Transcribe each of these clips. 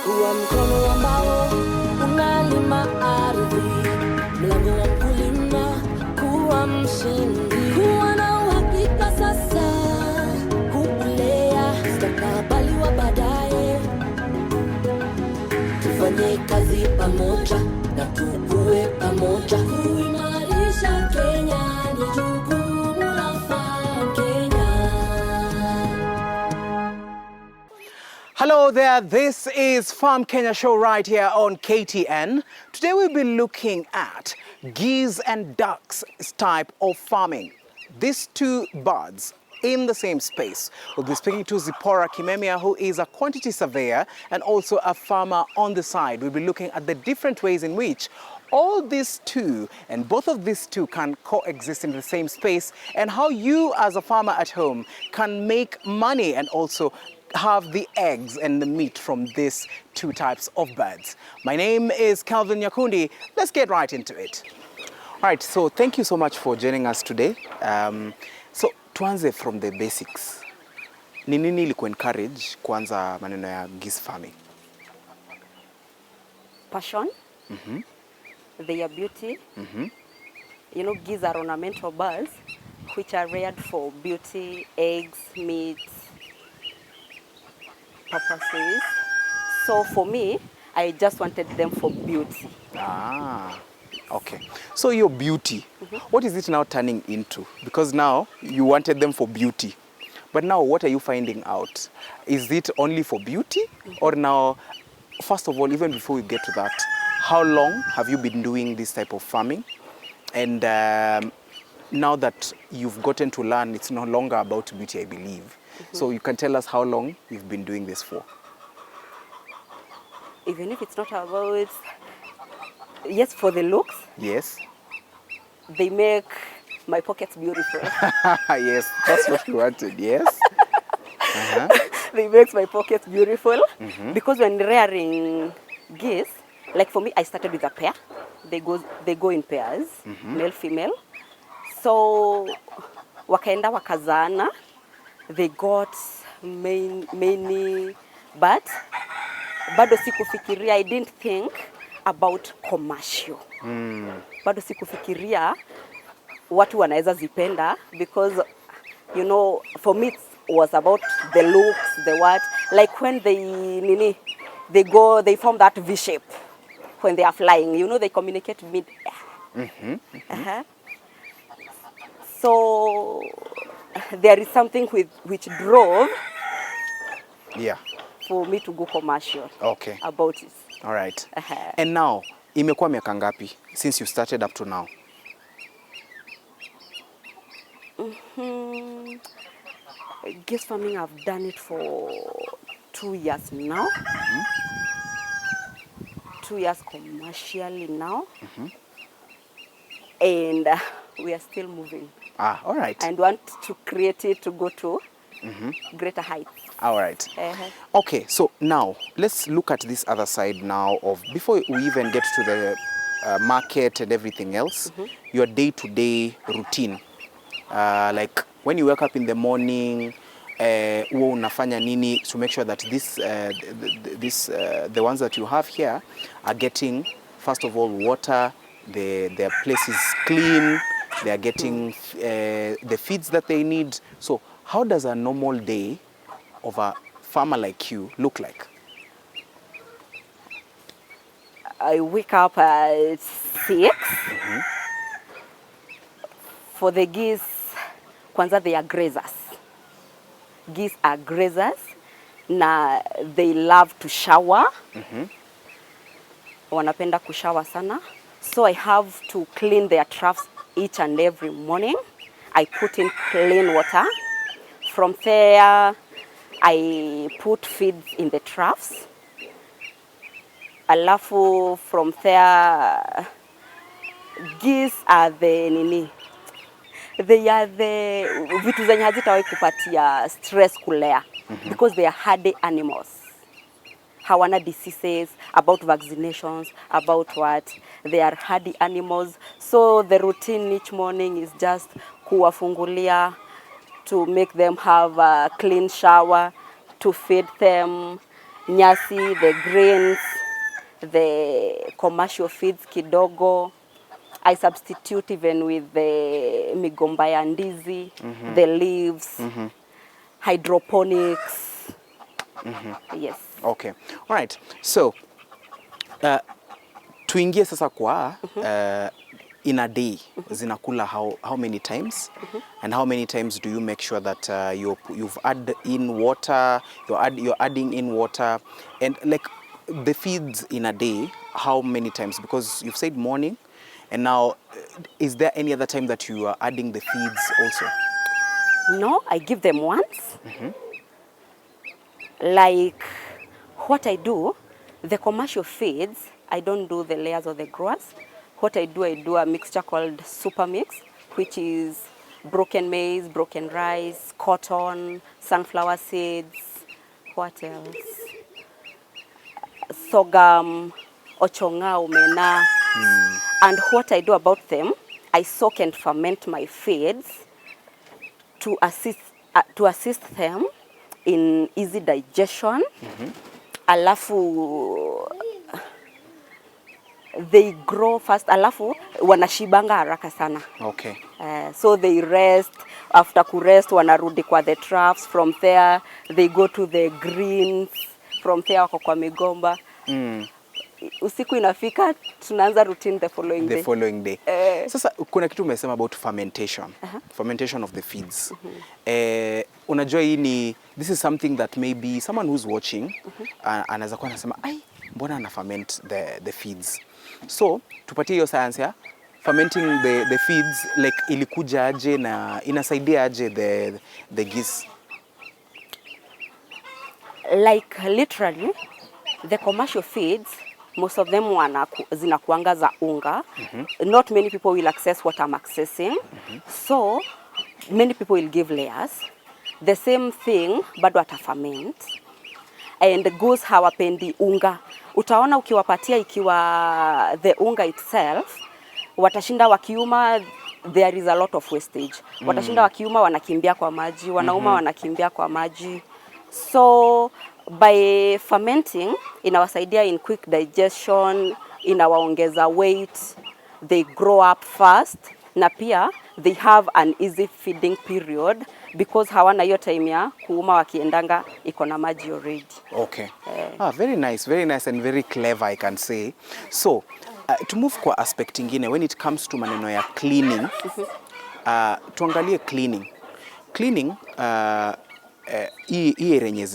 kuwa mkono ambao unalima ardhi, mlango wa kulima, kuwa mshindi, kuwa na uhakika sasa, kulea mustakabali wa baadaye. Tufanye kazi pamoja na tukue pamoja, kuimarisha Kenya ni jukumu la Farm Kenya. Hello there, this is Farm Kenya show right here on KTN. Today we'll be looking at geese and ducks type of farming. These two birds in the same space. We'll be speaking to Zipporah Kimemia, who is a quantity surveyor and also a farmer on the side. We'll be looking at the different ways in which all these two and both of these two can coexist in the same space, and how you as a farmer at home can make money and also have the eggs and the meat from these two types of birds. My name is Calvin Nyakundi. Let's get right into it. All right, so thank you so much for joining us today. So tuanze from the basics. Ni nini iliku encourage kuanza maneno ya geese farming? Passion. Their beauty. You know, geese are ornamental birds which are reared for beauty, eggs, meat purposes. So for me, I just wanted them for beauty. Ah, okay. So your beauty, what is it now turning into? Because now you wanted them for beauty, but now what are you finding out? Is it only for beauty, or now, first of all, even before we get to that, how long have you been doing this type of farming? And now that you've gotten to learn, it's no longer about beauty, I believe. So you can tell us how long you've been doing this for. Even if it's not about, yes, for the looks. Yes. They make my pockets beautiful. Yes, that's what you wanted, yes. They make my pockets beautiful. Because when rearing geese, like for me, I started with a pair. They go in pairs, male, female. So wakaenda wakazana. They got many, but bado sikufikiria, I didn't think about commercial. Bado sikufikiria watu wanaweza zipenda, because you know, for me it was about the looks, the what, like when they form that V shape when they are flying, you know, they communicate mid-air. So there is something which drove for me to go commercial about it. All right. And now, imekuwa miaka ngapi since you started up to now? Geese farming, I've done it for 2 years now. 2 years commercially now. And we are still moving. Ah, all right. And want to create it to go to greater heights. All right. Okay, so now let's look at this other side now of, before we even get to the market and everything else, your day-to-day routine. Like when you wake up in the morning, huwa unafanya nini to make sure that the ones that you have here are getting, first of all, water, their place is clean, they are getting the feeds that they need. So how does a normal day of a farmer like you look like? I wake up at 6. For the geese, kwanza they are grazers. Geese are grazers. Na they love to shower. Wanapenda kushower sana. So I have to clean their troughs each and every morning. I put in clean water. From there, I put feeds in the troughs. Alafu from there, geese are the they are the vitu zenye hazitawahi kupatia stress kulea, because they are hardy animals. Hawana diseases, about vaccinations, about what. They are hardy animals. So the routine each morning is just kuwafungulia, to make them have a clean shower, to feed them, nyasi, the grains, the commercial feeds kidogo. I substitute even with the migomba ya ndizi, the leaves, hydroponics. Yes. Okay. All right. So, tuingie sasa kwa in a day zinakula how many times and how many times do you make sure that you've add in water, you're adding in water, and like the feeds in a day, how many times? Because you've said morning, and now is there any other time that you are adding the feeds also? No, I give them once. Like what I do, the commercial feeds, I don't do the layers or the growers. What I do a mixture called super mix, which is broken maize, broken rice, cotton, sunflower seeds, what else? Sorghum, ochonga, omena. And what I do about them, I soak and ferment my feeds to assist them in easy digestion. Alafu they grow fast, alafu wanashibanga haraka sana. Okay. So they rest, after kurest wanarudi kwa the troughs, from there they go to the greens, from there wako kwa migomba. Usiku inafika tunaanza routine the following day. Sasa kuna kitu umesema about fermentation. Fermentation of the feeds. Unajua hii this is something that maybe someone who's watching anaweza kuwa anasema ai mbona ana ferment the feeds. So tupatie hiyo science ya fermenting the feeds, like ilikuja aje na inasaidia aje the geese? Like literally the commercial feeds, most of them zinakuanga za unga. Not many people will access what I'm accessing. So many people will give layers. The same thing bado ataferment. And goose hawapendi unga. Utaona ukiwapatia ikiwa the unga itself, watashinda wakiuma, there is a lot of wastage. Watashinda wakiuma wanakimbia kwa maji, wanauma wanakimbia kwa maji. So by fermenting inawasaidia in quick digestion, inawaongeza weight, they grow up fast, na pia they have an easy feeding period because hawana hiyo time ya kuuma wakiendanga iko na maji already. Okay. Very nice and very clever, I can say. So to move kwa aspect ingine, when it comes to maneno ya cleaning, tuangalie cleaning hii renye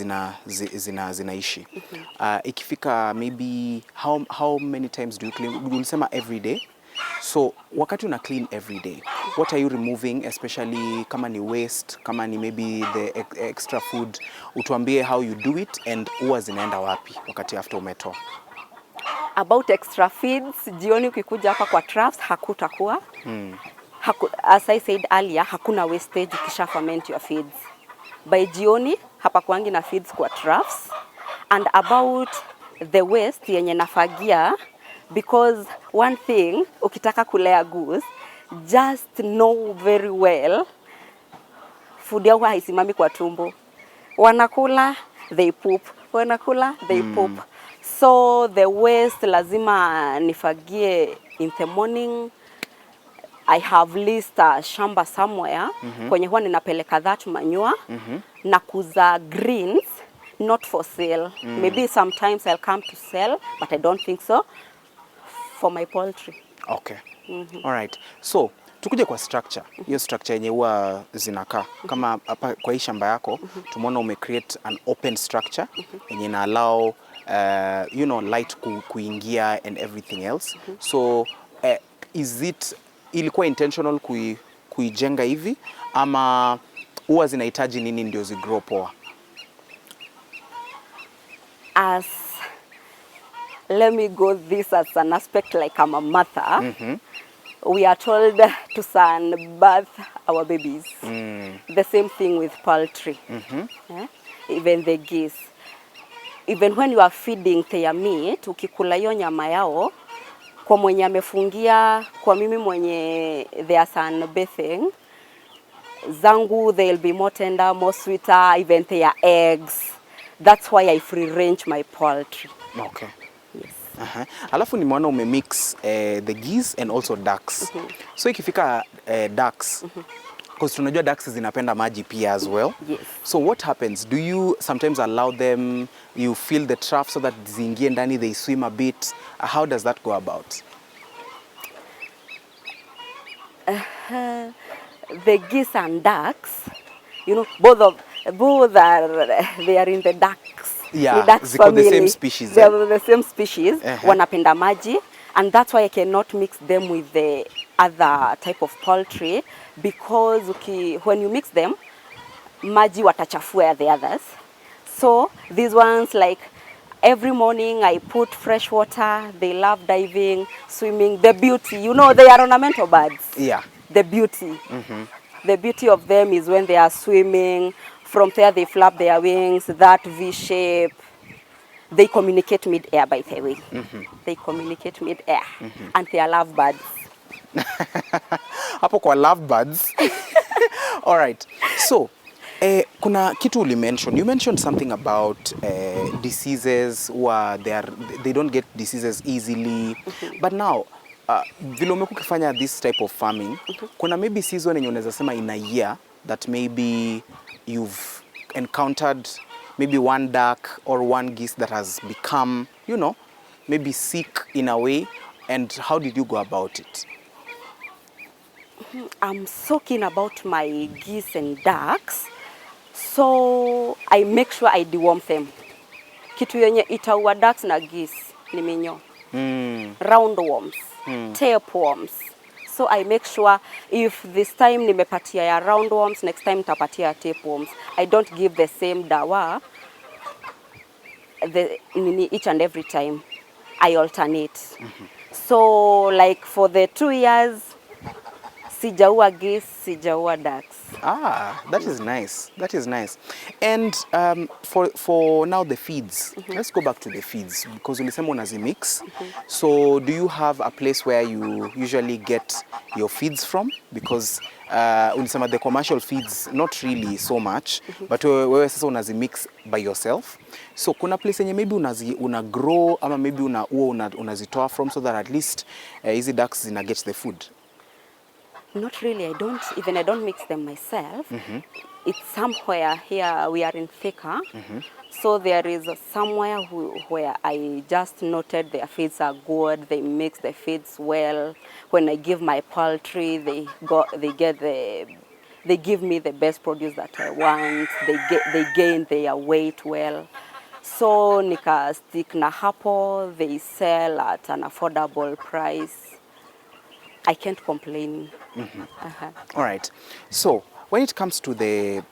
zinaishi. Ikifika maybe how many times do you clean? Ulisema every day. So wakati una clean every day, what are you removing, especially kama ni waste, kama ni maybe the extra food? Utuambie how you do it and huwa zinaenda wapi wakati after umetoa. About extra feeds, jioni ukikuja hapa kwa troughs hakutakuwa. As I said earlier, hakuna wastage ukisha ferment your feeds. By jioni hapa kwangi na feeds kwa troughs. And about the waste yenye nafagia, because one thing ukitaka kulea goose, just know very well food yao haisimami kwa tumbo. Wanakula, they poop. Wanakula, they poop. So the waste lazima nifagie in the morning. I have list shamba somewhere kwenye huwa ninapeleka that manure na kuza greens, not for sale. Maybe sometimes I'll come to sell, but I don't think so, for my poultry. Okay. All right. So tukuje kwa structure. Hiyo structure yenye huwa zinakaa. Kama hapa kwa hii shamba yako, tumeona umecreate an open structure yenye ina allow light kuingia and everything else. So is it ilikuwa intentional kuijenga hivi ama huwa zinahitaji nini ndio zigrow poa? Let me go this as an aspect like I'm a mother. We are told to sunbath our babies. The same thing with poultry. Even the geese. Even when you are feeding their meat, ukikula hiyo nyama yao, kwa mwenye amefungia, kwa mimi mwenye they are sunbathing, zangu they'll be more tender, more sweeter, even their eggs. That's why I free range my poultry. Okay. Yes. Alafu nimeona umemix the geese and also ducks. So ikifika ducks, because tunajua ducks zinapenda maji pia as well. Yes. So what happens? Do you sometimes allow them, you fill the trough so that ziingie ndani, they swim a bit? How does that go about? The geese and ducks, you know, both are they are in the ducks. Yeah, the ducks ziko family. the same species. They are the same species. Uh-huh. Wanapenda maji, and that's why I cannot mix them with the other type of poultry, because when you mix them, maji watachafua the others. So these ones, like every morning I put fresh water. They love diving, swimming. The beauty, you know, they are ornamental birds. Yeah. The beauty. The beauty of them is when they are swimming. From there they flap their wings, that V shape. They communicate mid-air, by the way. They communicate mid-air, and they are lovebirds. Hapo kwa lovebirds. All right. So, kuna kitu you mentioned something about diseases where they don't get diseases easily. But now, vile umekuwa ukifanya this type of farming, kuna maybe season yenye unaweza sema in a year that maybe you've encountered maybe one duck or one geese that has become, you know, maybe sick in a way, and how did you go about it? I'm so keen about my geese and ducks, so I make sure I deworm them. Kitu yenye itaua ducks na geese ni minyoo, roundworms, tapeworms. So I make sure if this time nimepatia ya roundworms, next time nitapatia ya tapeworms. I don't give the same dawa each and every time. I alternate. So like for the 2 years, sijaua geese, sijaua ducks. That is nice. That is nice. And for now the feeds. Let's go back to the feeds, because ulisema unazimix. So do you have a place where you usually get your feeds from? Because ulisema the commercial feeds not really so much, but wewe sasa unazimix by yourself. So kuna place yenye maybe una grow ama maybe unazitoa from, so that at least hizi ducks zina get the food. Not really. I don't mix them myself. It's somewhere here. We are in Thika. So there is somewhere where I just noted their feeds are good. They mix the feeds well. When I give my poultry, they give me the best produce that I want. They gain their weight well. So nika stick na hapo. They sell at an affordable price. I can't complain. All right. So when it comes to the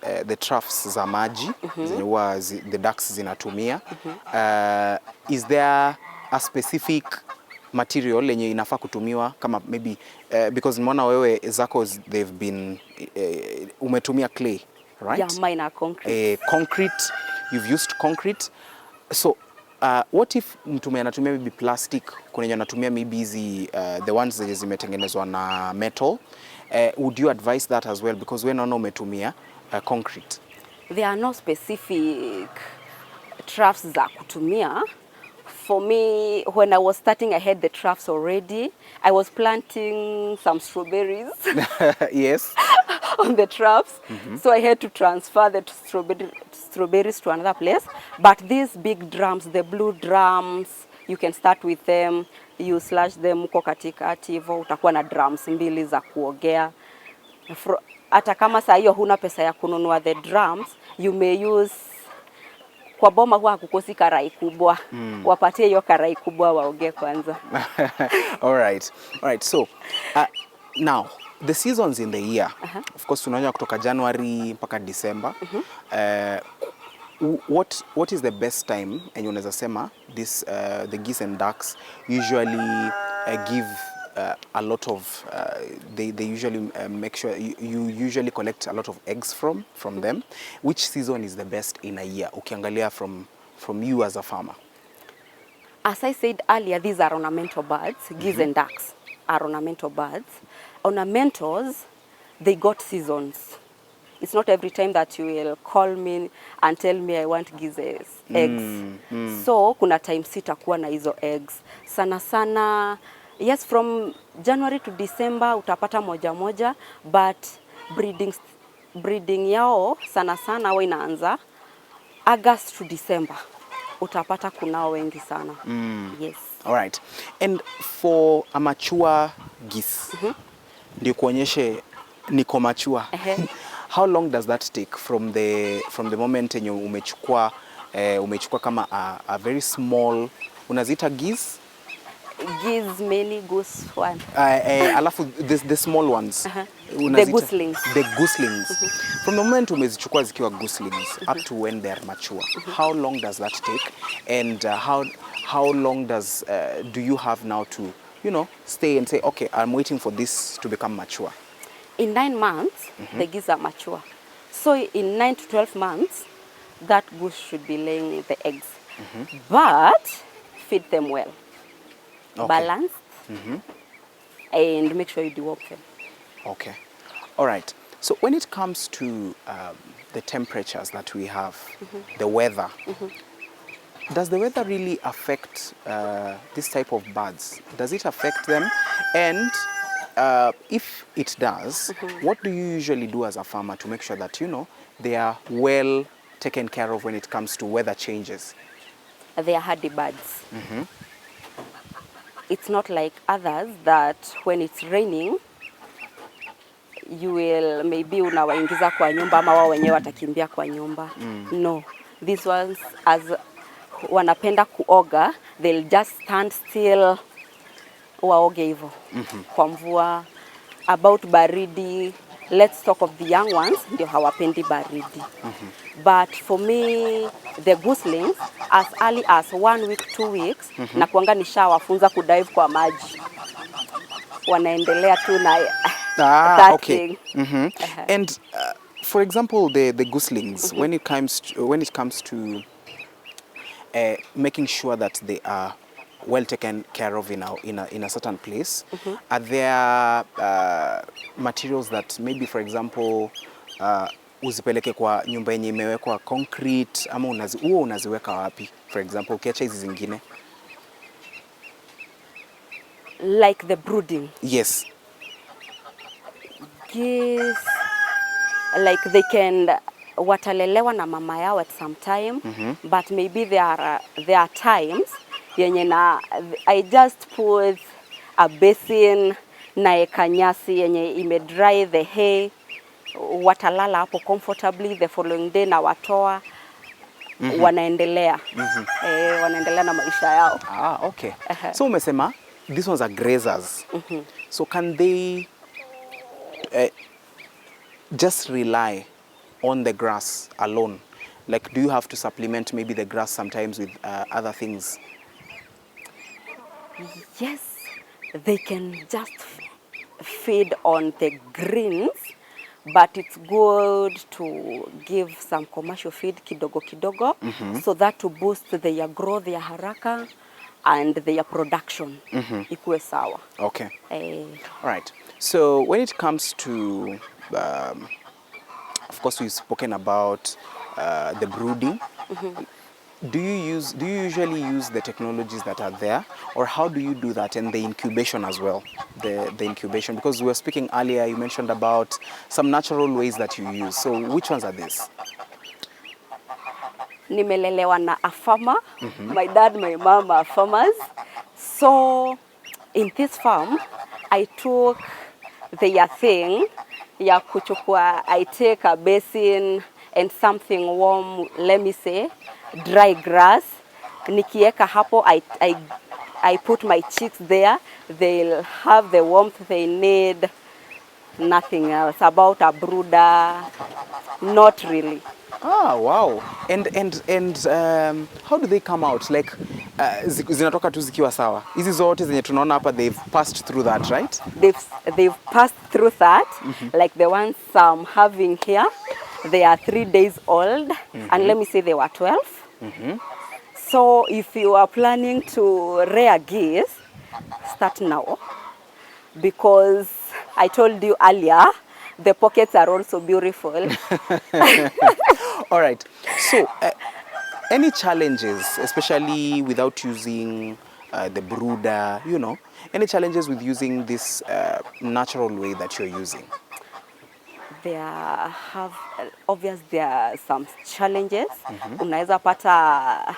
troughs za maji zenye huwa the ducks zinatumia, is there a specific material yenye inafaa kutumiwa kama maybe because nimeona wewe zako they've been umetumia clay, right? Yeah, mine are concrete. Concrete, you've used concrete. So what if mtu anatumia maybe plastic, kuna yenye anatumia maybe hizi the ones zenye zimetengenezwa na metal, would you advise that as well, because wewe naona umetumia concrete? There are no specific troughs za kutumia. For me, when I was starting, I had the troughs already. I was planting some strawberries. Yes. On the troughs. So I had to transfer the strawberries to another place. But these big drums, the blue drums, you can start with them. You slash them uko katikati hivyo, utakuwa na drums mbili za kuogea. Hata kama saa hiyo huna pesa ya kununua the drums, you may use, kwa boma huwa kukosi karai kubwa. Wapatie hiyo karai kubwa waoge kwanza. All right. So now the seasons in the year, of course tunaona kutoka January mpaka December. What is the best time, and unaweza sema this the geese and ducks usually give a lot of they usually make sure you usually collect a lot of eggs from them. Which season is the best in a year, ukiangalia from you as a farmer? As I said earlier, these are ornamental birds. Geese and ducks are ornamental birds. Ornamentals, they got seasons. It's not every time that you will call me and tell me I want Geese's eggs. So kuna time sitakuwa na hizo eggs. Sana sana, yes, from January to December utapata moja moja, but breeding yao sana sana huwa inaanza August to December. Utapata kunao wengi sana. Yes. All right. And for a mature geese, ndio kuonyeshe niko mature. How long does that take from the moment yenye umechukua kama a very small, unaziita geese? Geese, many goose one. Alafu the small ones. The gooselings. The gooselings. From the moment umezichukua zikiwa gooselings up to when they are mature, how long does that take? And how long do you have now to, stay and say, okay, I'm waiting for this to become mature? In 9 months, the geese are mature. So in 9 to 12 months, that goose should be laying the eggs. But feed them well. Okay. Balanced. And make sure you deworm them. Okay. All right. So when it comes to the temperatures that we have, the weather, does the weather really affect this type of birds? Does it affect them? And if it does, what do you usually do as a farmer to make sure that, they are well taken care of when it comes to weather changes? They are hardy birds. It's not like others that when it's raining, you will maybe unawaingiza kwa nyumba ama wao wenyewe watakimbia kwa nyumba. No, these ones as wanapenda kuoga, they'll just stand still waoge hivyo. Kwa mvua, about baridi, let's talk of the young ones, ndio hawapendi baridi. But for me, the gooselings, as early as 1 week, 2 weeks, na kuanga nishawafunza kudive kwa maji. Wanaendelea tu na that okay. thing. And for example, the gooselings, when it comes to making sure that they are well taken care of in a certain place, are there materials that maybe, for example, uzipeleke kwa nyumba yenye imewekwa concrete ama unaziweka wapi, for example, ukiacha hizi zingine? Like the brooding. Yes. Geese, like they can watalelewa na mama yao at some time, but maybe there are times yenye na I just put a basin naeka nyasi yenye ime dry the hay, watalala hapo comfortably, the following day na watoa wanaendelea wanaendelea na maisha yao. Okay. So umesema these ones are grazers. So can they just rely on the grass alone? Like, do you have to supplement maybe the grass sometimes with other things? Yes, they can just feed on the greens, but it's good to give some commercial feed kidogo kidogo, so that to boost their growth, their haraka, and their production. Ikuwe sawa. Okay. All right. So when it comes to, of course, we've spoken about the brooding. Do you usually use the technologies that are there, or how do you do that? And the incubation as well, the incubation, because we were speaking earlier, you mentioned about some natural ways that you use. So which ones are these? Nimelelewa na a farmer. My dad, my mom are farmers. So in this farm, I took their thing ya kuchukua. I take a basin and something warm, let me say, dry grass. Nikieka hapo, I put my chicks there. They'll have the warmth they need. Nothing else. About a brooder, not really. Wow. And how do they come out? Like zinatoka tu zikiwa sawa. Hizi zote zenye tunaona hapa, they've passed through that, right? They've passed through that. Like the ones I'm having here, they are 3 days old, and let me say they were 12. So if you are planning to rear geese, start now, because I told you earlier, the pockets are also beautiful. All right. So, any challenges, especially without using the brooder, you know, any challenges with using this natural way that you're using? There are some challenges. Unaweza pata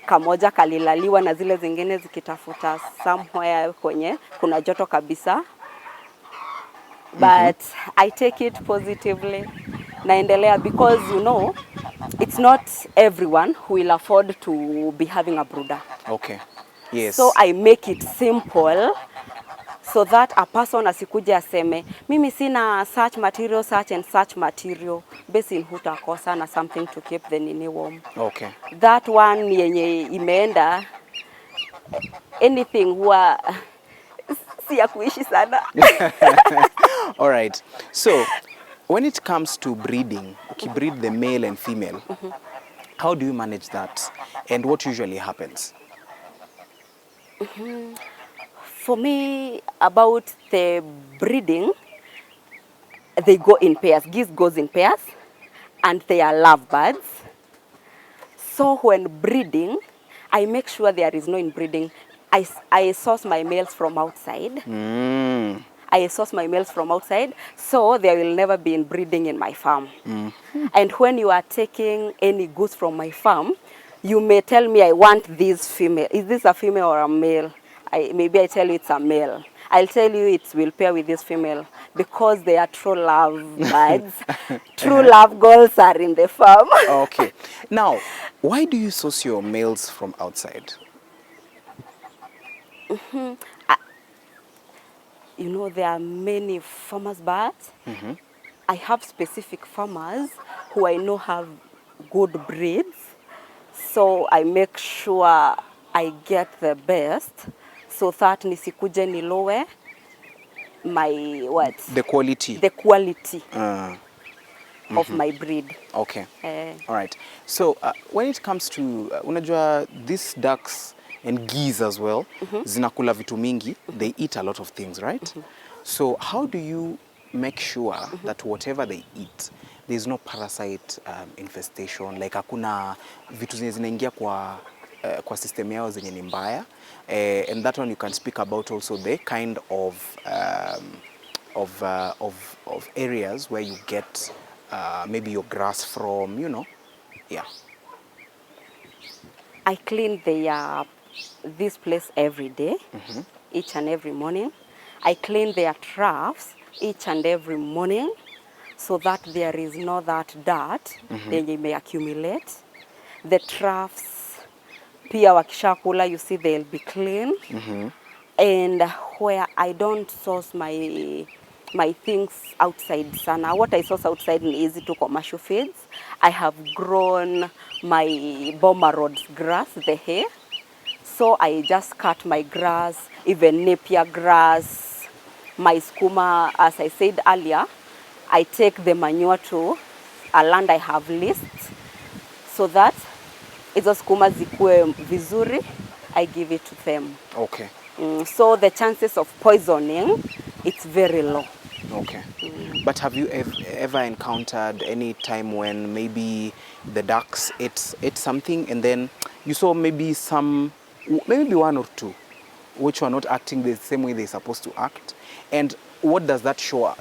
kamoja kalilaliwa na zile zingine zikitafuta somewhere kwenye kuna joto kabisa. But I take it positively. Naendelea because you know it's not everyone who will afford to be having a brooder. Okay. Yes. So I make it simple so that a person asikuja aseme mimi sina such and such material, basi hutakosa na something to keep the nini warm. Okay. That one yenye imeenda anything huwa si ya kuishi sana. All right. So, when it comes to breeding, breed the male and female, how do you manage that? And what usually happens? For me, about the breeding, they go in pairs. Geese goes in pairs, and they are lovebirds. So when breeding, I make sure there is no inbreeding. I source my males from outside. I source my males from outside, so there will never be inbreeding in my farm. And when you are taking any goose from my farm, you may tell me, I want this female. Is this a female or a male? Maybe I tell you it's a male. I'll tell you it will pair with this female because they are true love birds. True love girls are in the farm. Okay. Now, why do you source your males from outside? You know, there are many farmers birds. I have specific farmers who I know have good breeds. So I make sure I get the best so that nisikuje nilowe my what? The quality. The quality of my breed. Okay. All right. So when it comes to unajua these ducks and geese as well, zinakula vitu mingi, they eat a lot of things, right? So how do you make sure that whatever they eat, there's no parasite infestation, like hakuna vitu zenye zinaingia kwa system yao zenye ni mbaya, and that one you can speak about also the kind of areas where you get maybe your grass from, you know, yeah. I clean this place every day, each and every morning. I clean their troughs each and every morning so that there is no that dirt they may accumulate. The troughs, pia wakishakula, you see they'll be clean. And where I don't source my things outside sana. What I source outside is easy to commercial feeds. I have grown my Mombasa Road grass, the hay. So I just cut my grass, even napier grass, my skuma, as I said earlier, I take the manure to a land I have leased so that hizo skuma zikue vizuri, I give it to them. Okay. So the chances of poisoning, it's very low. Okay. But have you ever encountered any time when maybe the ducks ate something and then you saw maybe one or two which were not acting the same way they're supposed to act? And what does that show?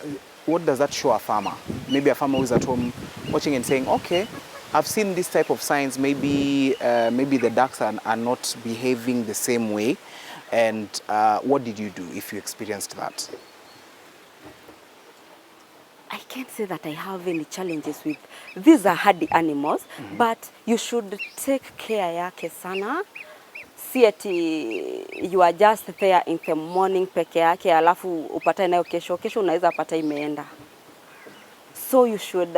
What does that show a farmer? Maybe a farmer who's at home watching and saying, okay, I've seen this type of signs, maybe the ducks are not behaving the same way. And what did you do if you experienced that? I can't say that I have any challenges with, these are hardy animals, but you should take care yake sana. Si ati you are just there in the morning peke yake alafu upata nayo kesho unaweza pata imeenda. So you should,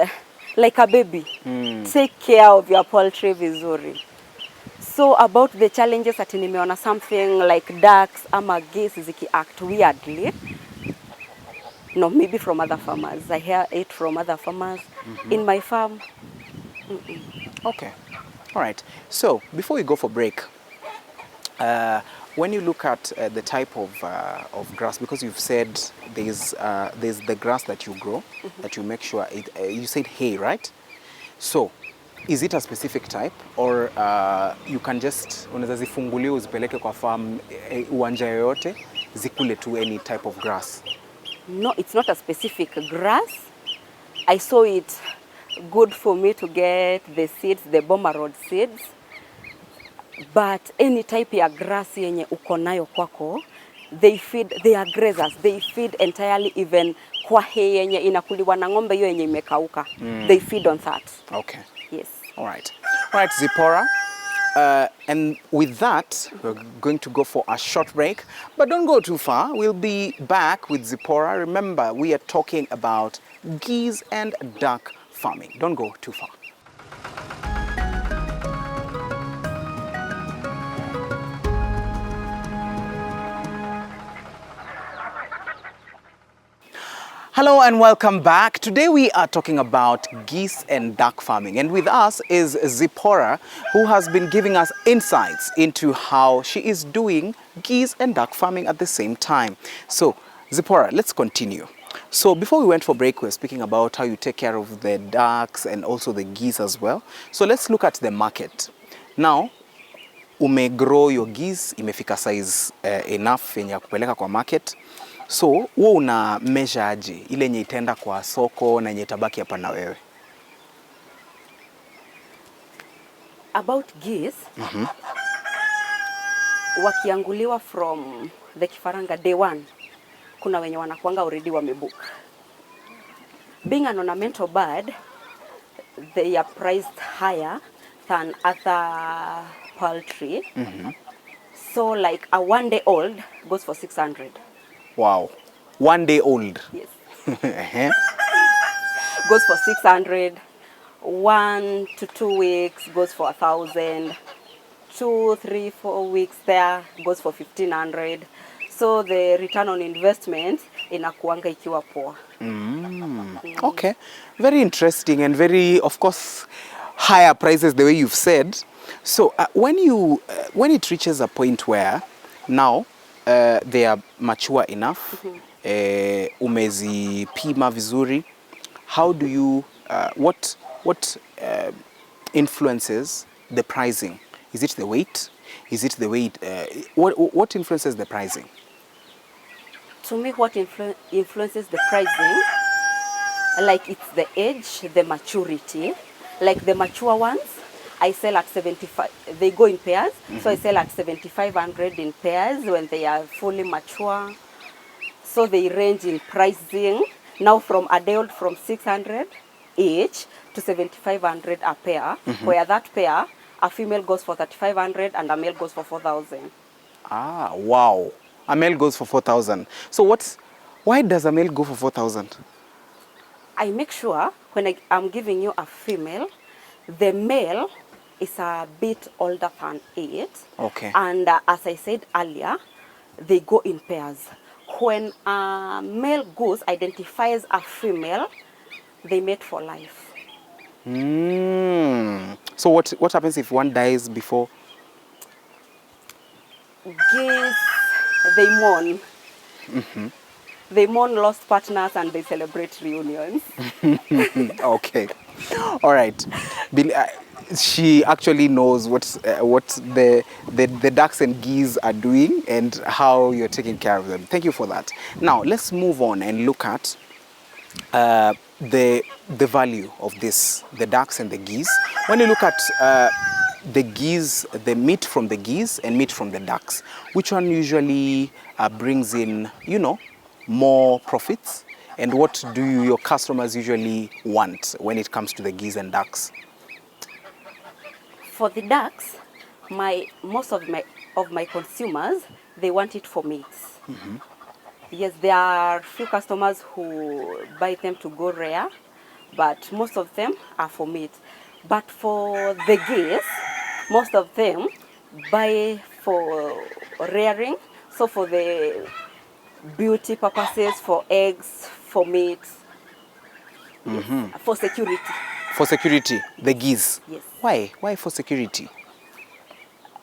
like a baby, take care of your poultry vizuri. So about the challenges ati nimeona something like ducks ama geese ziki act weirdly. No, maybe from other farmers. I hear it from other farmers. In my farm. Okay. All right. So before we go for break, when you look at the type of grass, because you've said there's the grass that you grow, that you make sure it, you said hay, right? So is it a specific type, or you can just unaweza zifungulia uzipeleke kwa farm uwanja yoyote zikule tu any type of grass? No, it's not a specific grass. I saw it good for me to get the seeds, the Mombasa Road seeds. But any type ya grass yenye uko nayo kwako, they are grazers. They feed entirely, even kwa hay yenye inakuliwa na ng'ombe hiyo yenye imekauka. They feed on that. Okay. Yes. All right, Zipporah. And with that, we're going to go for a short break, but don't go too far. We'll be back with Zipporah. Remember, we are talking about geese and duck farming. Don't go too far. Hello and welcome back. Today we are talking about geese and duck farming, and with us is Zipporah, who has been giving us insights into how she is doing geese and duck farming at the same time. So Zipporah, let's continue. So before we went for break, we were speaking about how you take care of the ducks and also the geese as well. So let's look at the market. Now, umegrow your geese, imefika size enough yenye kupeleka kwa market. So, wewe una measure aje ile yenye itaenda kwa soko na yenye itabaki hapa na wewe? About geese, wakianguliwa from the kifaranga day one, kuna wenye wanakuanga already wamebook. Being an ornamental bird, they are priced higher than other poultry. So like a 1 day old goes for 600. Wow. 1 day old. Yes. Goes for 600. 1 to 2 weeks goes for 1,000. 2, 3, 4 weeks there goes for 1,500. So the return on investment inakuanga ikiwa poa. Okay. Very interesting and very, of course, higher prices the way you've said. So when it reaches a point where now they are mature enough, umezipima vizuri, how do you, what influences the pricing? Is it the weight? Is it the weight? What influences the pricing? To me, what influences the pricing, like it's the age, the maturity. Like the mature ones, I sell at 75, they go in pairs, so I sell at 7,500 in pairs when they are fully mature. So they range in pricing, now from adult from 600 each to 7,500 a pair, where that pair, a female goes for 3,500 and a male goes for 4,000. Ah, wow. A male goes for 4,000. So why does a male go for 4,000? I make sure when I'm giving you a female, the male is a bit older than it. Okay. And as I said earlier, they go in pairs. When a male goose identifies a female, they mate for life. So what happens if one dies before? Geese, they mourn. They mourn lost partners and they celebrate reunions. Okay. All right. She actually knows what the ducks and geese are doing and how you're taking care of them. Thank you for that. Now let's move on and look at the value of this, the ducks and the geese. When you look at the geese, the meat from the geese and meat from the ducks, which one usually brings in, more profits? And what do your customers usually want when it comes to the geese and ducks? For the ducks, most of my consumers, they want it for meat. Yes, there are few customers who buy them to go rare, but most of them are for meat. But for the geese, most of them buy for rearing, so for the beauty purposes, for eggs, for meat, yes, for security. For security, the geese? Yes. Why? Why for security?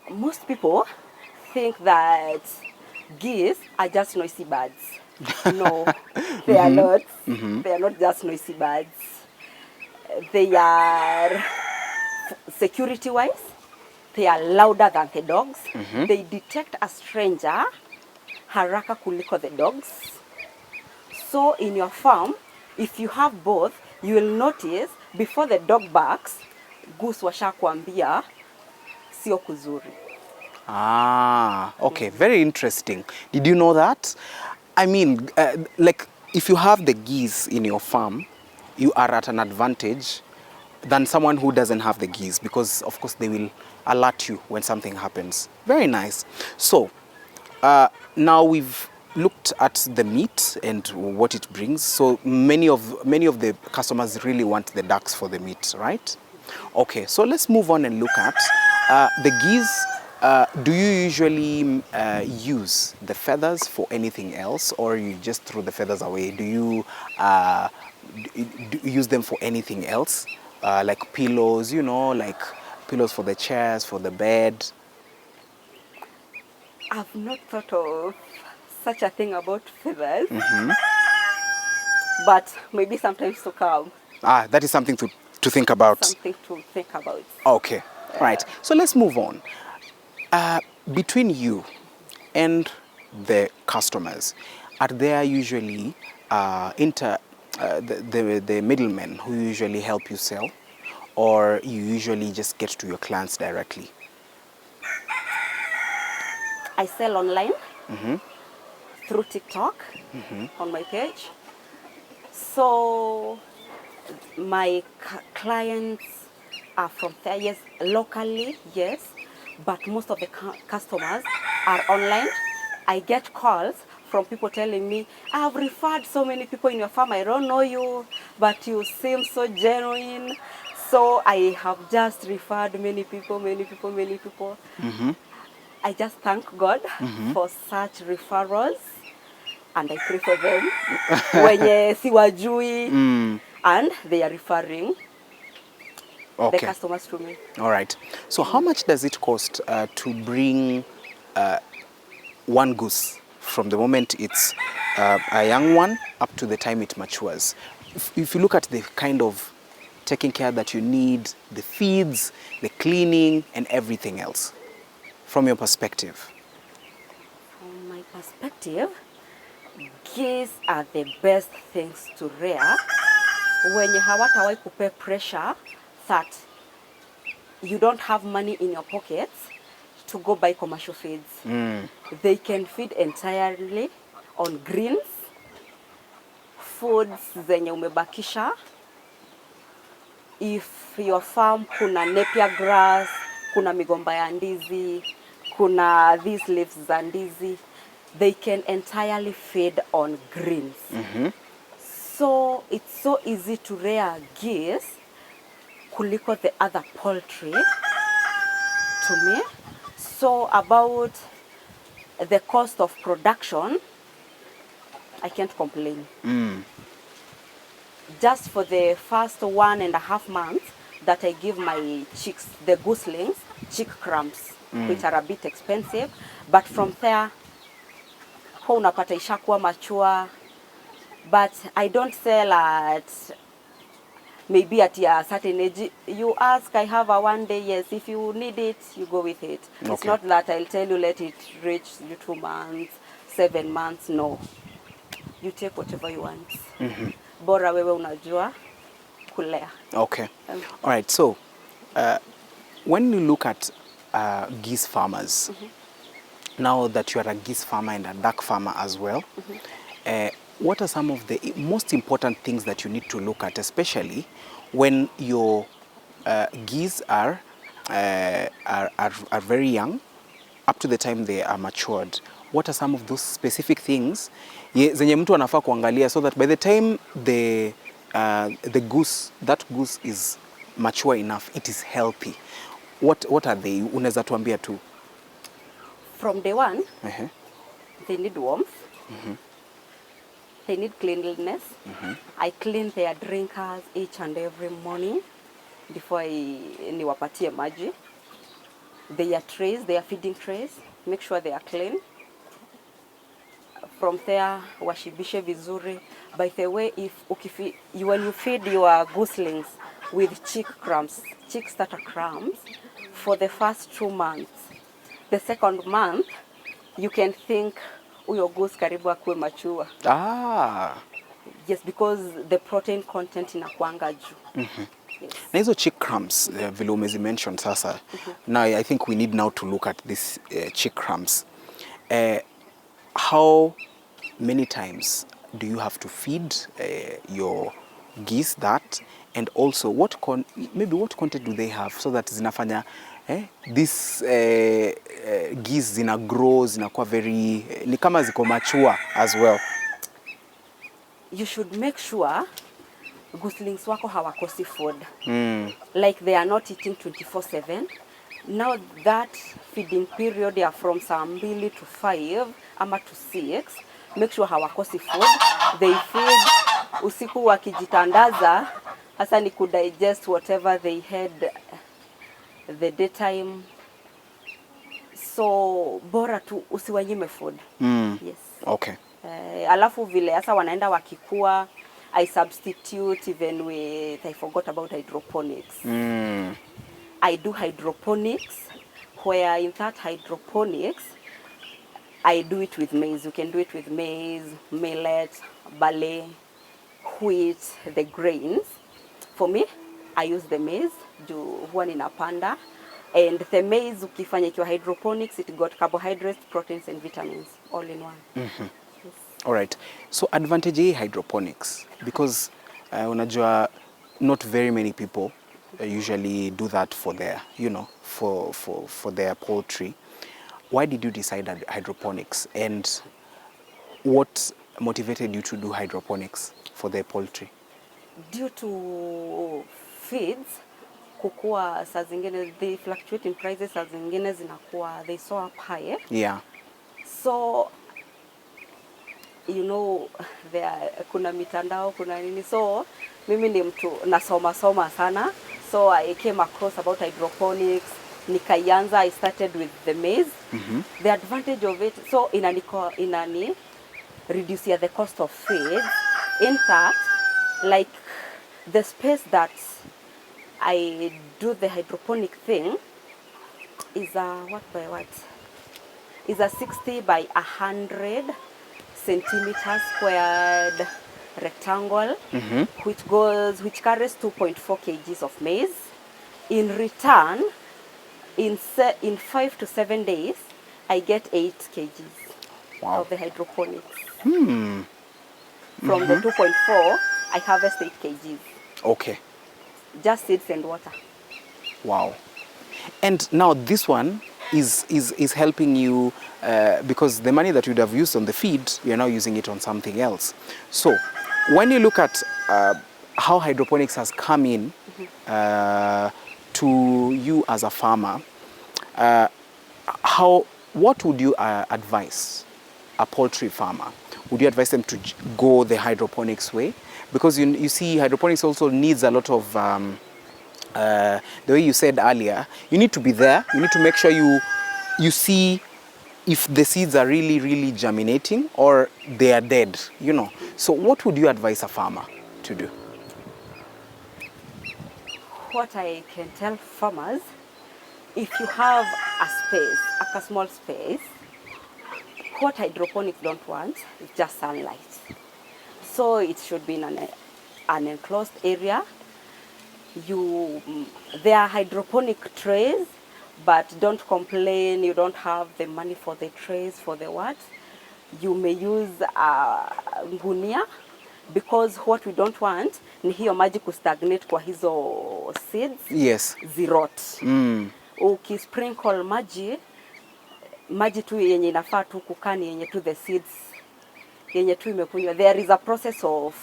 Most people think that geese are just noisy birds. No, they are not. They are not just noisy birds. They are, security-wise, they are louder than the dogs. They detect a stranger haraka kuliko the dogs. So in your farm, if you have both, you will notice before the dog barks, goose washakwambia sio kuzuri. Ah, okay, very interesting. Did you know that? I mean, like if you have the geese in your farm, you are at an advantage than someone who doesn't have the geese, because of course they will alert you when something happens. Very nice. So now we've looked at the meat and what it brings. So many of the customers really want the ducks for the meat, right? Okay, so let's move on and look at the geese. Do you usually use the feathers for anything else, or you just throw the feathers away? Do you use them for anything else, like pillows, you know, like pillows for the chairs, for the bed? I've not thought of such a thing about feathers, but maybe sometimes to come. Ah, that is something to think about. Something to think about. Okay, right. So let's move on. Between you and the customers, are there usually the middlemen who usually help you sell, or you usually just get to your clients directly? I sell online through TikTok on my page. So my clients are from there, yes, locally, yes, but most of the customers are online. I get calls from people telling me, I've referred so many people in your farm, I don't know you, but you seem so genuine. So I have just referred many people. I just thank God for such referrals, and I pray for them wenye siwajui, and they are referring the customers to me. All right. So how much does it cost to bring one goose from the moment it's a young one up to the time it matures? If you look at the kind of taking care that you need, the feeds, the cleaning, and everything else, from your perspective? From my perspective, geese are the best things to rear when you hawatawai kupe pressure that you don't have money in your pockets to go buy commercial feeds. They can feed entirely on greens, foods zenye umebakisha. If your farm kuna napier grass, kuna migomba ya ndizi, kuna these leaves za ndizi, they can entirely feed on greens. So it's so easy to rear geese kuliko the other poultry to me. So about the cost of production, I can't complain. Just for the first 1.5 months that I give my chicks, the gooselings, chick crumbs, which are a bit expensive, but from there, ho unapata ishakuwa mature, but I don't sell at maybe at a certain age. You ask, I have a 1 day, yes, if you need it, you go with it. Okay. It's not that I'll tell you, let it reach you 2 months, 7 months, no. You take whatever you want. Bora wewe unajua kulea. Okay. All right. So, when you look at geese farmers, now that you are a geese farmer and a duck farmer as well, what are some of the most important things that you need to look at, especially when your geese are very young, up to the time they are matured? What are some of those specific things zenye mtu anafaa kuangalia so that by the time the goose, that goose is mature enough, it is healthy? What are they? Unaweza tuambia tu. From day one, they need warmth. They need cleanliness. I clean their drinkers each and every morning before niwapatie maji. Their trays, their feeding trays make sure they are clean. From there, washibishe vizuri. By the way, when you feed your gooselings with chick starter crumbs, for the first 2 months, the second month, you can think uyo goose karibu akuwe mature. Yes, because the protein content inakuanga juu. Yes. Na hizo chick crumbs vile umezi-mention sasa. Now I think we need now to look at this chick crumbs. How many times do you have to feed your geese that, and also what content do they have so that zinafanya this geese zina grow, zinakuwa very ni kama ziko mature as well? You should make sure gooselings wako hawakosi food. Like they are not eating 24/7. Now that feeding period ya from saa 2 to 5 ama to 6, make sure hawakosi food. They feed usiku wakijitandaza, hasa ni kudigest whatever they had the daytime. So bora tu usiwanyime food. Yes. Okay. Alafu vile hasa wanaenda wakikua, I substitute even with, I forgot about hydroponics. I do hydroponics, where in that hydroponics, I do it with maize. You can do it with maize, millet, barley, wheat, the grains. For me, I use the maize, huwa ninapanda. And the maize, ukifanya ikiwa hydroponics, it got carbohydrates, proteins, and vitamins all in one. Yes. All right. So advantage hii hydroponics, because unajua not very many people usually do that for their, for their poultry. Why did you decide hydroponics, and what motivated you to do hydroponics for the poultry? Due to feeds kukua, saa zingine they fluctuate in prices, saa zingine zinakuwa they soar up high. Yeah. So kuna mitandao, kuna nini, so mimi ni mtu nasoma sana, so I came across about hydroponics, nikaianza. I started with the maize. The advantage of it, so inani reduce the cost of feed. In fact, like the space that I do the hydroponic thing is a is a 60 by 100 centimeters squared rectangle, which carries 2.4 kgs of maize. In return, in 5 to 7 days, I get 8 kgs of the hydroponics. From the 2.4, I harvest 8 kgs. Okay. Just seeds and water. Wow. And now this one is helping you because the money that you'd have used on the feed, you're now using it on something else. So when you look at how hydroponics has come in to you as a farmer, what would you advise a poultry farmer? Would you advise them to go the hydroponics way? Because you see, hydroponics also needs a lot of, the way you said earlier, you need to be there. You need to make sure you see if the seeds are really germinating or they are dead, So what would you advise a farmer to do? What I can tell farmers, if you have a space, a small space, what hydroponics don't want is just sunlight. So it should be in an enclosed area. There are hydroponic trays, but don't complain you don't have the money for the trays, for the what. You may use gunia, because what we don't want ni hiyo maji kustagnate kwa hizo seeds. Yes. Zirot. Ukisprinkle maji tu yenye inafaa tu kukani yenye tu the seeds yenye tu imekunywa. There is a process of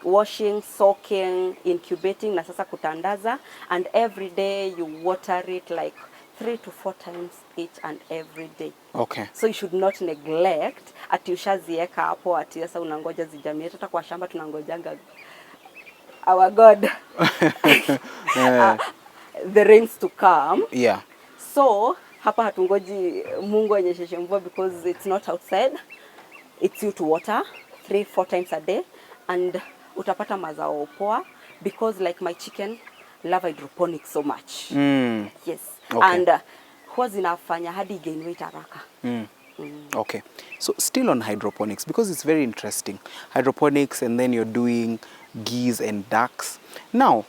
washing, soaking, incubating na sasa kutandaza, and every day you water it like 3 to 4 times each and every day. Okay. So you should not neglect ati ushazieka hapo ati sasa unangoja zijamie. Hata kwa shamba tunangojanga our God the rains to come. Yeah. So hapa hatungoji Mungu anyesheshe mvua because it's not outside. It's you to water 3-4 times a day and utapata mazao poa because like my chicken love hydroponics so much. Yes. Okay. And huwa zinafanya hadi gain weight haraka. Okay. So still on hydroponics, because it's very interesting. Hydroponics, and then you're doing geese and ducks. Now,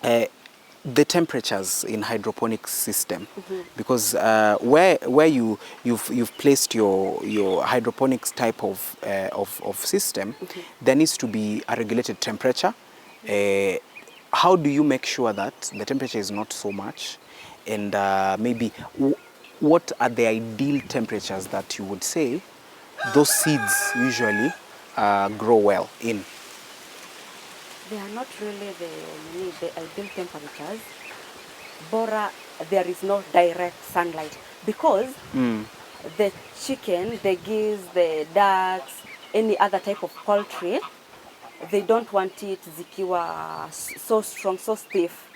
the temperatures in hydroponics system, because where you've placed your hydroponics type of system, there needs to be a regulated temperature. How do you make sure that the temperature is not so much, and maybe what are the ideal temperatures that you would say those seeds usually grow well in? They are not really the ideal temperatures, bora there is no direct sunlight because the chicken, the geese, the ducks, any other type of poultry, they don't want it zikiwa so strong, so stiff.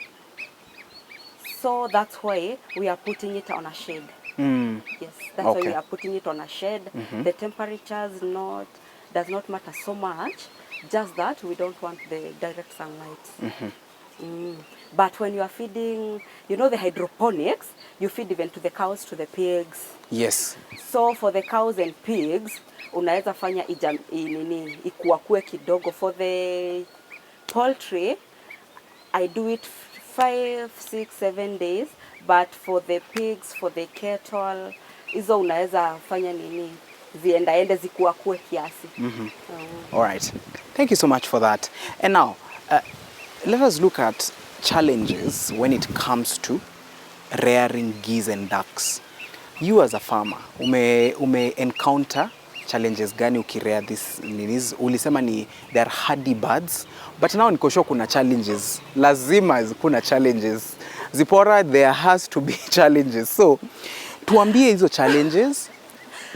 So that's why we are putting it on a shade. Yes, that's why we are putting it on a shade. The temperatures does not matter so much, just that we don't want the direct sunlight. But when you are feeding, you know the hydroponics, you feed even to the cows, to the pigs. Yes. So for the cows and pigs, unaweza fanya ikuakue kidogo. For the poultry, I do it 5, 6, 7 days, but for the pigs, for the cattle, hizo unaweza fanya ziendaende zikuakue kiasi. All right. Thank you so much for that. And now, let us look at challenges when it comes to rearing geese and ducks. You as a farmer, ume encounter challenges gani ukirea this? Ulisema they are hardy birds, but now niko sure kuna challenges. Lazima kuna challenges. Zipora, there has to be challenges. So, tuambie hizo challenges,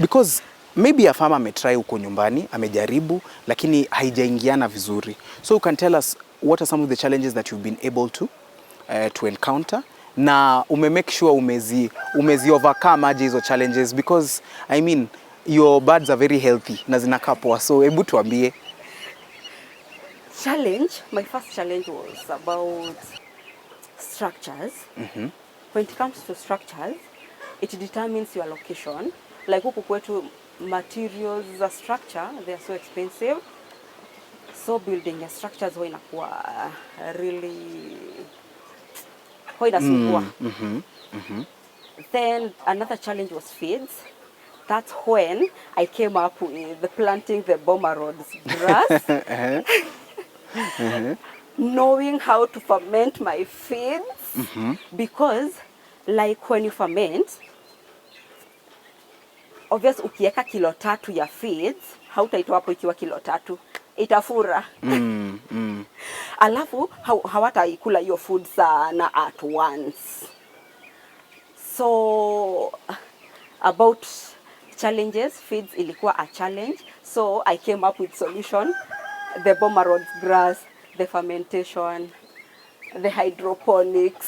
because maybe a farmer ametry huko nyumbani, amejaribu, lakini haijaingiana vizuri. So you can tell us what are some of the challenges that you've been able to encounter, na make sure umezi overcome aje hizo challenges, because I mean your birds are very healthy na zinakaa poa. So hebu tuambie. My first challenge was about structures. When it comes to structures, it determines your location. Like huku kwetu, materials za structure, they are so expensive. So building a structures huwa inakuwa really huwa inasumbua. Then another challenge was feeds. That's when I came up with planting the Mombasa Road grass. Knowing how to ferment my feeds, because like when you ferment, obvious ukieka kilo 3 ya feeds, hautaitoa hapo ikiwa kilo 3, itafura. Alafu hawataikula hiyo food sana at once. So about challenges, feeds ilikuwa a challenge. So I came up with solution: the Mombasa Road grass, the fermentation, the hydroponics,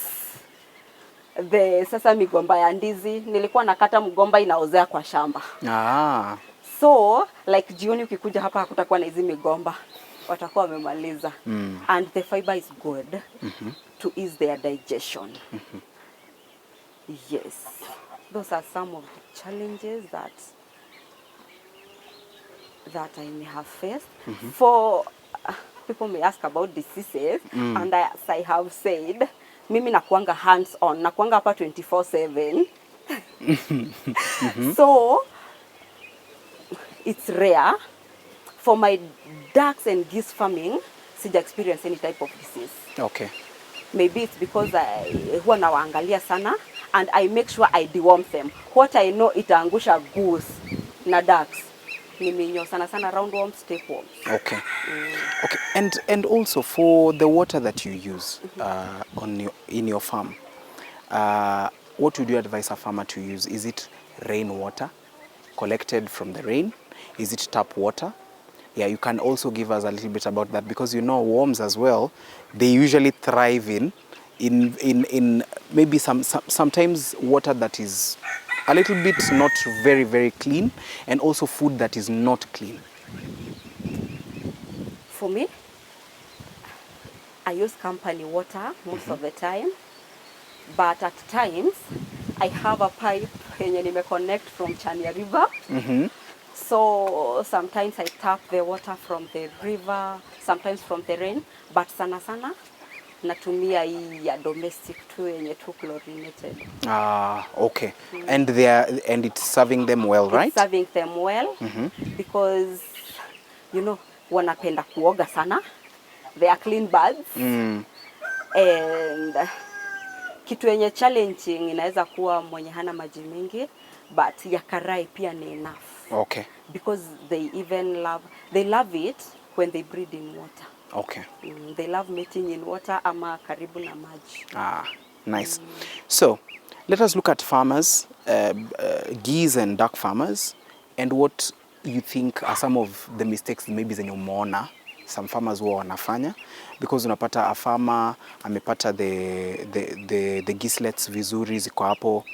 sasa migomba ya ndizi. Nilikuwa nakata mgomba inaozea kwa shamba. So like jioni ukikuja hapa hakutakuwa na hizi migomba, watakuwa wamemaliza. And the fiber is good to ease their digestion. Yes, those are some of the challenges that I may have faced. For people may ask about diseases, and as I have said, mimi nakuanga hands on, nakuanga hapa 24/7. So it's rare. For my ducks and geese farming, sija experience any type of disease. Okay. Maybe it's because huwa nawaangalia sana, and I make sure I deworm them. What I know itaangusha goose na ducks ni minyo sana roundworms, tapeworms. Okay. Okay. And also for the water that you use in your farm, what would you advise a farmer to use? Is it rainwater collected from the rain? Is it tap water? Yeah, you can also give us a little bit about that, because you know worms as well, they usually thrive in in maybe sometimes water that is a little bit not very, very clean, and also food that is not clean? For me, I use company water most of the time, but at times I have a pipe yenye nime connect from Chania River. So sometimes I tap the water from the river, sometimes from the rain, but sana sana natumia hii ya domestic tu yenye tu chlorinated. Ah, okay. And it's serving them well, right? It's serving them well because you know wanapenda kuoga sana. They are clean birds. And kitu yenye challenging inaweza kuwa mwenye hana maji mingi, but ya karai pia ni enough. Okay. Because they love it when they breed in water. Okay. They love mating in water ama karibu na maji. Ah, nice. So, let us look at farmers, geese and duck farmers, and what you think are some of the mistakes maybe zenye umeona some farmers huwa wanafanya, because unapata a farmer amepata the geeselets vizuri ziko hapo,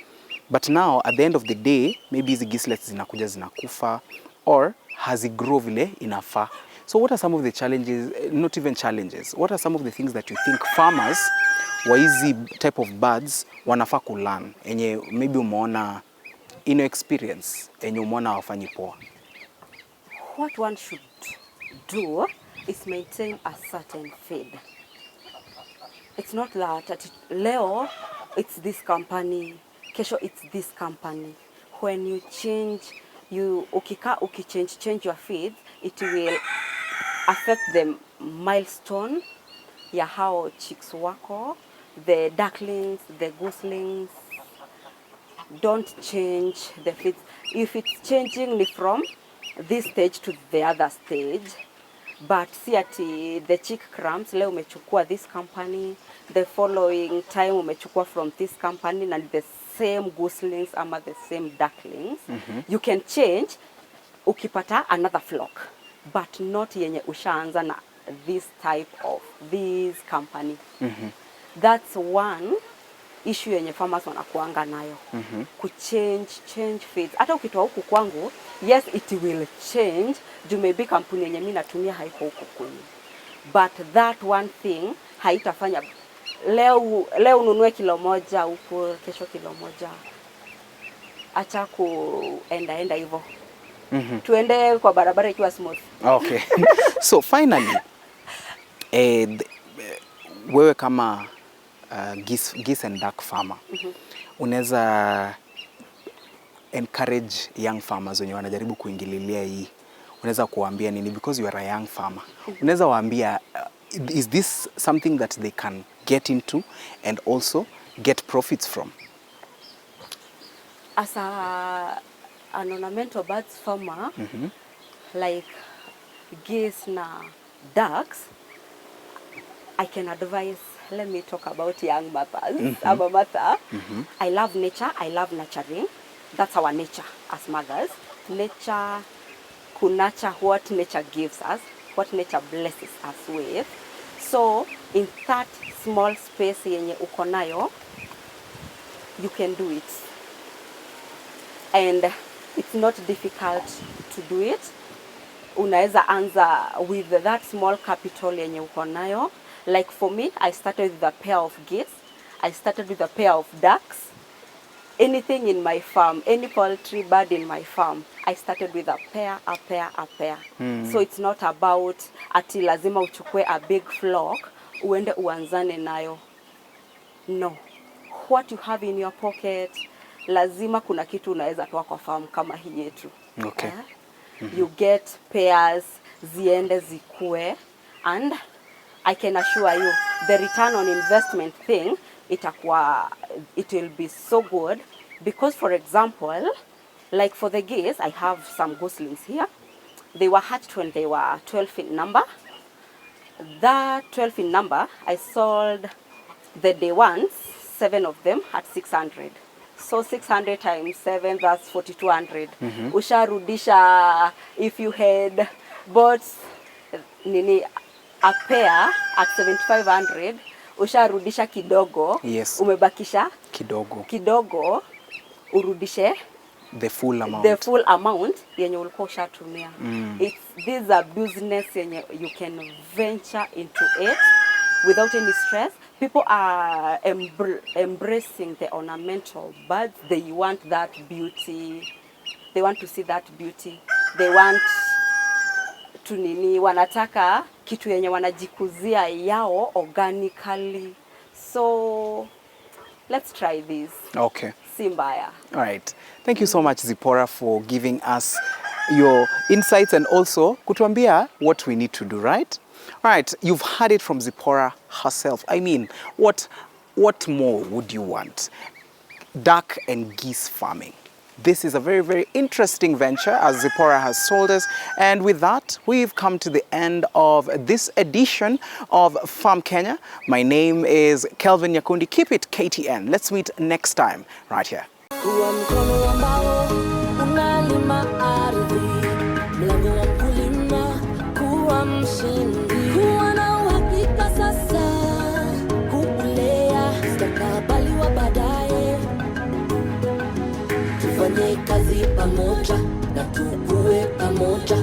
but now at the end of the day maybe hizi geeselets zinakuja zinakufa or hazigrow vile inafaa. So what are some of the challenges, not even challenges, what are some of the things that you think farmers wa hizi type of birds wanafaa kulearn, enye maybe umeona in your experience enye umeona hawafanyi poa? What one should do is maintain a certain feed. It's not that leo it's this company, kesho it's this company. When you change, change your feed, it will affect the milestone ya how chicks wako, the ducklings, the goslings. Don't change the feed. If it's changing from this stage to the other stage, but see ati the chick crumbs leo umechukua this company, the following time umechukua from this company, and the same goslings ama the same ducklings, you can change ukipata another flock, but not yenye ushaanza na this type of this company. That's one issue yenye farmers wanakuanga nayo. Change feeds. Hata ukitoa huku kwangu, yes it will change, juu maybe kampuni yenye mimi natumia haiko huku kwenye. But that one thing haitafanya leo ununue kilo moja huko, kesho kilo moja. Acha kuenda hivyo. Tuende kwa barabara ikiwa smooth. Okay. So finally, wewe kama geese and duck farmer, unaweza encourage young farmers wenye wanajaribu kuingililia hii, unaweza kuambia nini, because you are a young farmer? Unaweza waambia is this something that they can get into and also get profits from? As an ornamental birds farmer, like geese na ducks, I can advise, let me talk about young mothers. I'm a mother. I love nature. I love nurturing. That's our nature as mothers. Nature, nurture what nature gives us, what nature blesses us with. So in that small space yenye uko nayo, you can do it. And it's not difficult to do it. Unaweza anza with that small capital yenye uko nayo. Like for me, I started with a pair of geese. I started with a pair of ducks. Anything in my farm, any poultry bird in my farm, I started with a pair. So it's not about ati lazima uchukue a big flock, uende uanzane nayo. No. What you have in your pocket, lazima kuna kitu unaweza toa kwa farm kama hii yetu. Okay. You get pairs, ziende zikue, and I can assure you the return on investment thing, it will be so good, because for example, like for the geese, I have some goslings here. They were hatched when they were 12 in number. That 12 in number, I sold the day ones, 7 of them at 600. So 600 times 7, that's 4,200. Usharudisha, if you had bought a pair at 7,500, usharudisha kidogo, yes, umebakisha kidogo urudishe the full amount yenye ulikuwa ushatumia. This a business yenye you can venture into it without any stress. People are embracing the ornamental birds. They want that beauty. They want to see that beauty. They want to wanataka kitu yenye wanajikuzia yao organically. So let's try this. Okay. Simbaya. All right. Thank you so much, Zipporah, for giving us your insights and also kutuambia what we need to do, right? All right. You've heard it from Zipporah herself. I mean, what more would you want? Duck and geese farming. This is a very, very interesting venture, as Zipporah has told us. And with that, we've come to the end of this edition of Farm Kenya. My name is Kelvin Nyakundi. Keep it KTN. Let's meet next time right here. Kuwa mkono ambao unalima ardhi, mlango wa mkulima, kuwa mshindi, kuwa na uhakika sasa, kuulea mustakabali wa baadaye. Tufanye kazi pamoja na tukue pamoja.